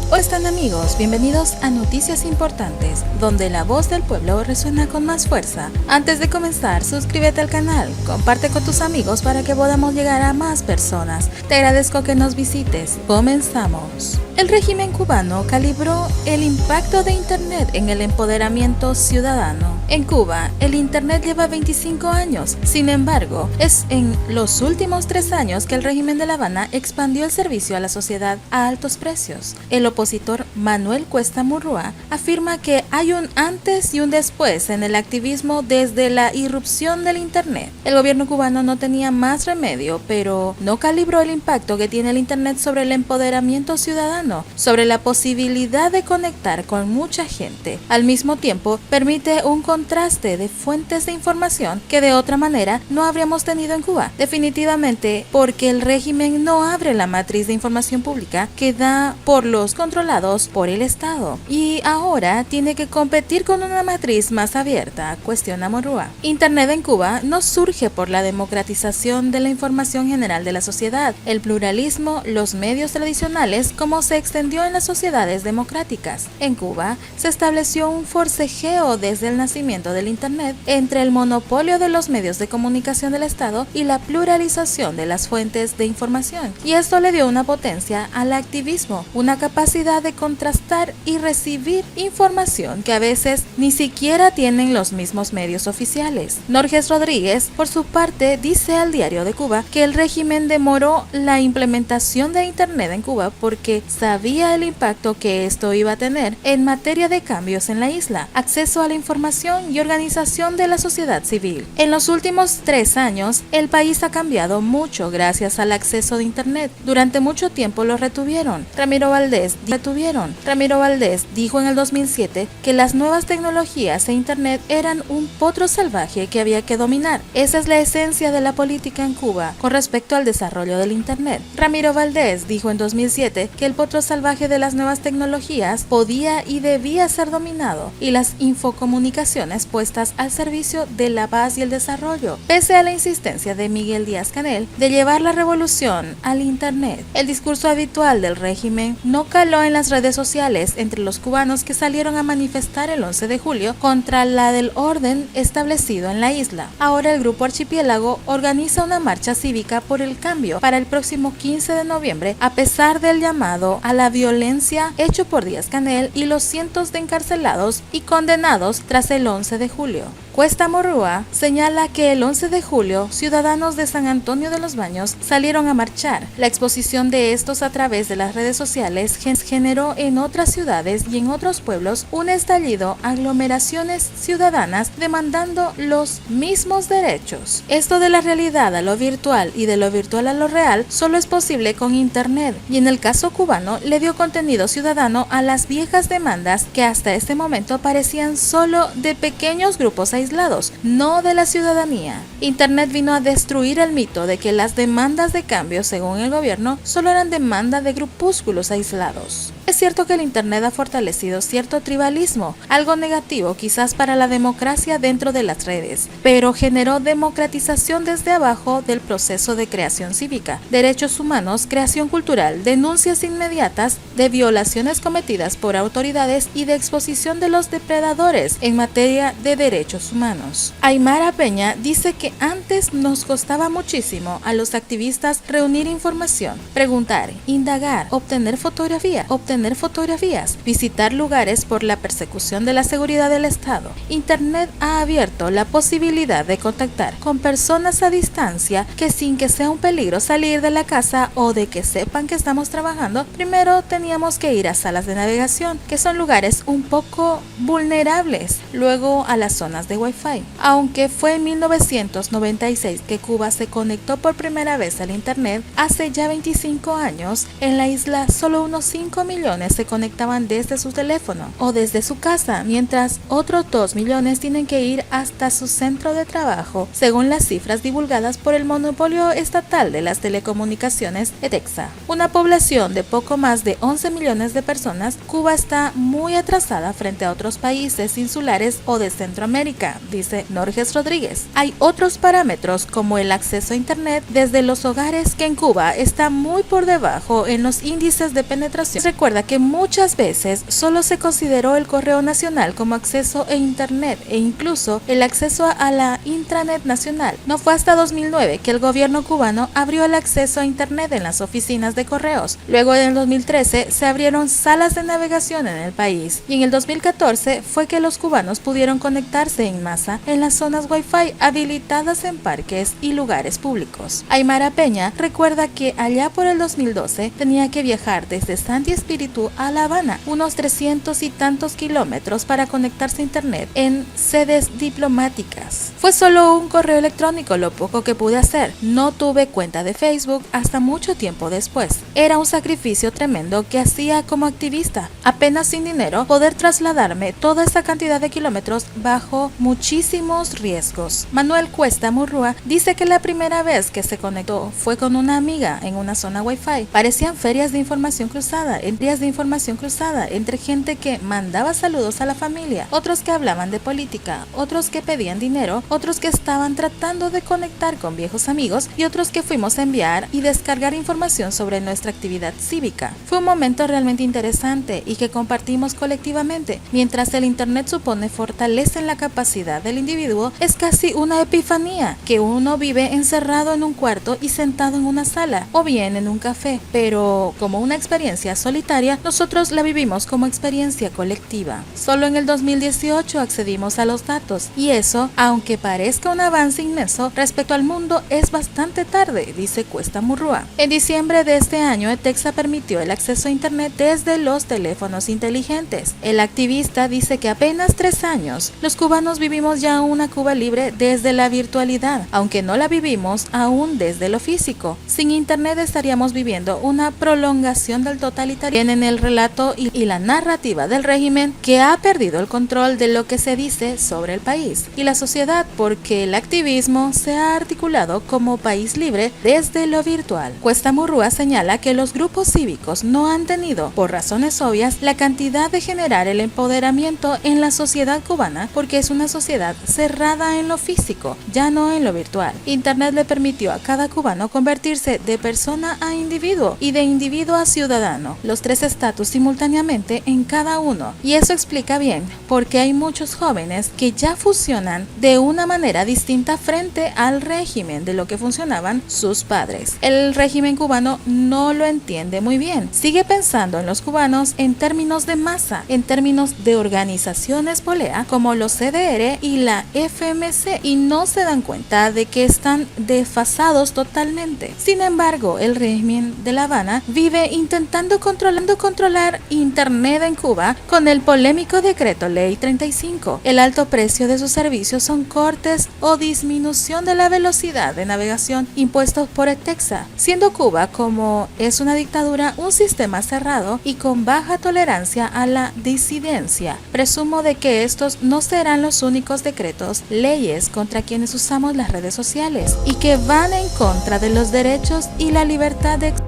Hola están amigos, bienvenidos a Noticias Importantes, donde la voz del pueblo resuena con más fuerza. Antes de comenzar, suscríbete al canal, comparte con tus amigos para que podamos llegar a más personas. Te agradezco que nos visites. Comenzamos. El régimen cubano calibró el impacto de Internet en el empoderamiento ciudadano. En Cuba, el Internet lleva 25 años, sin embargo, es en los últimos 3 años que el régimen de La Habana expandió el servicio a la sociedad a altos precios. El opositor Manuel Cuesta Murrúa afirma que hay un antes y un después en el activismo desde la irrupción del Internet. El gobierno cubano no tenía más remedio, pero no calibró el impacto que tiene el Internet sobre el empoderamiento ciudadano, sobre la posibilidad de conectar con mucha gente. Al mismo tiempo, permite un contraste de fuentes de información que de otra manera no habríamos tenido en Cuba. Definitivamente porque el régimen no abre la matriz de información pública que da por los controlados por el Estado y ahora tiene que competir con una matriz más abierta, cuestiona Murrúa. Internet en Cuba no surge por la democratización de la información general de la sociedad, el pluralismo, los medios tradicionales como se extendió en las sociedades democráticas. En Cuba se estableció un forcejeo desde el nacimiento del Internet entre el monopolio de los medios de comunicación del Estado y la pluralización de las fuentes de información. Y esto le dio una potencia al activismo, una capacidad de contrastar y recibir información que a veces ni siquiera tienen los mismos medios oficiales. Norges Rodríguez, por su parte, dice al Diario de Cuba que el régimen demoró la implementación de Internet en Cuba porque sabía el impacto que esto iba a tener en materia de cambios en la isla, acceso a la información y organización de la sociedad civil. En los últimos 3 años, el país ha cambiado mucho gracias al acceso de Internet. Durante mucho tiempo lo retuvieron. Ramiro Valdés dijo en el 2007 que las nuevas tecnologías e Internet eran un potro salvaje que había que dominar. Esa es la esencia de la política en Cuba con respecto al desarrollo del Internet. Ramiro Valdés dijo en 2007 que el potro salvaje de las nuevas tecnologías podía y debía ser dominado y las infocomunicaciones puestas al servicio de la paz y el desarrollo, pese a la insistencia de Miguel Díaz-Canel de llevar la revolución al Internet. El discurso habitual del régimen no caló en las redes sociales entre los cubanos que salieron a manifestar el 11 de julio contra la del orden establecido en la isla. Ahora el Grupo Archipiélago organiza una marcha cívica por el cambio para el próximo 15 de noviembre, a pesar del llamado a la violencia hecho por Díaz-Canel y los cientos de encarcelados y condenados tras el 11 de julio. Cuesta Murrúa señala que el 11 de julio ciudadanos de San Antonio de los Baños salieron a marchar. La exposición de estos a través de las redes sociales generó en otras ciudades y en otros pueblos un estallido, aglomeraciones ciudadanas demandando los mismos derechos. Esto de la realidad a lo virtual y de lo virtual a lo real solo es posible con Internet y en el caso cubano le dio contenido ciudadano a las viejas demandas que hasta este momento parecían solo de pequeños grupos aislados, no de la ciudadanía. Internet vino a destruir el mito de que las demandas de cambio, según el gobierno, solo eran demanda de grupúsculos aislados. Es cierto que el Internet ha fortalecido cierto tribalismo, algo negativo quizás para la democracia dentro de las redes, pero generó democratización desde abajo del proceso de creación cívica, derechos humanos, creación cultural, denuncias inmediatas de violaciones cometidas por autoridades y de exposición de los depredadores en materia de derechos humanos. Aymara Peña dice que antes nos costaba muchísimo a los activistas reunir información, preguntar, indagar, obtener fotografías, visitar lugares por la persecución de la seguridad del Estado. Internet ha abierto la posibilidad de contactar con personas a distancia que sin que sea un peligro salir de la casa o de que sepan que estamos trabajando, primero teníamos que ir a salas de navegación, que son lugares un poco vulnerables, luego a las zonas de Wi-Fi. Aunque fue en 1996 que Cuba se conectó por primera vez al Internet, hace ya 25 años, en la isla solo unos 5 millones se conectaban desde su teléfono o desde su casa, mientras otros 2 millones tienen que ir hasta su centro de trabajo, según las cifras divulgadas por el monopolio estatal de las telecomunicaciones ETEXA. Una población de poco más de 11 millones de personas, Cuba está muy atrasada frente a otros países insulares o de Centroamérica. Cuba, dice Norges Rodríguez. Hay otros parámetros como el acceso a internet desde los hogares que en Cuba está muy por debajo en los índices de penetración. Recuerda que muchas veces solo se consideró el correo nacional como acceso a internet e incluso el acceso a la intranet nacional. No fue hasta 2009 que el gobierno cubano abrió el acceso a internet en las oficinas de correos. Luego en el 2013 se abrieron salas de navegación en el país y en el 2014 fue que los cubanos pudieron conectarse en masa en las zonas Wi-Fi habilitadas en parques y lugares públicos. Aymara Peña recuerda que allá por el 2012 tenía que viajar desde Santi Espíritu a La Habana, unos 300 y tantos kilómetros para conectarse a internet en sedes diplomáticas. Fue solo un correo electrónico lo poco que pude hacer. No tuve cuenta de Facebook hasta mucho tiempo después. Era un sacrificio tremendo que hacía como activista. Apenas sin dinero, poder trasladarme toda esa cantidad de kilómetros bajo muchísimos riesgos. Manuel Cuesta Murrúa dice que la primera vez que se conectó fue con una amiga en una zona Wi-Fi. Parecían ferias de información cruzada, entre gente que mandaba saludos a la familia, otros que hablaban de política, otros que pedían dinero, otros que estaban tratando de conectar con viejos amigos y otros que fuimos a enviar y descargar información sobre nuestra actividad cívica. Fue un momento realmente interesante y que compartimos colectivamente. Mientras el internet supone fortaleza en la capacidad del individuo, es casi una epifanía que uno vive encerrado en un cuarto y sentado en una sala o bien en un café, pero como una experiencia solitaria, nosotros la vivimos como experiencia colectiva. Solo en el 2018 accedimos a los datos y eso, aunque parezca un avance inmenso respecto al mundo, es bastante tarde, dice Cuesta Murrúa. En diciembre de este año, ETEXA permitió el acceso a internet desde los teléfonos inteligentes. El activista dice que apenas 3 años, los cubanos vivimos ya una Cuba libre desde la virtualidad, aunque no la vivimos aún desde lo físico. Sin internet estaríamos viviendo una prolongación del totalitarismo en el relato y la narrativa del régimen que ha perdido el control de lo que se dice sobre el país y la sociedad, porque el activismo se ha articulado como país libre desde lo virtual. Cuesta Murrúa señala que los grupos cívicos no han tenido, por razones obvias, la cantidad de generar el empoderamiento en la sociedad cubana porque es una sociedad cerrada en lo físico, ya no en lo virtual. Internet le permitió a cada cubano convertirse de persona a individuo y de individuo a ciudadano, los 3 estatus simultáneamente en cada uno. Y eso explica bien porque hay muchos jóvenes que ya funcionan de una manera distinta frente al régimen de lo que funcionaban sus padres. El régimen cubano no lo entiende muy bien. Sigue pensando en los cubanos en términos de masa, en términos de organizaciones polea como los CDR y la FMC, y no se dan cuenta de que están desfasados totalmente. Sin embargo, el régimen de La Habana vive intentando controlar internet en Cuba con el polémico decreto ley 35. El alto precio de sus servicios son cortes o disminución de la velocidad de navegación impuestos por ETEXA, siendo Cuba, como es una dictadura, un sistema cerrado y con baja tolerancia a la disidencia. Presumo de que estos no serán los únicos decretos, leyes contra quienes usamos las redes sociales y que van en contra de los derechos y la libertad de expresión.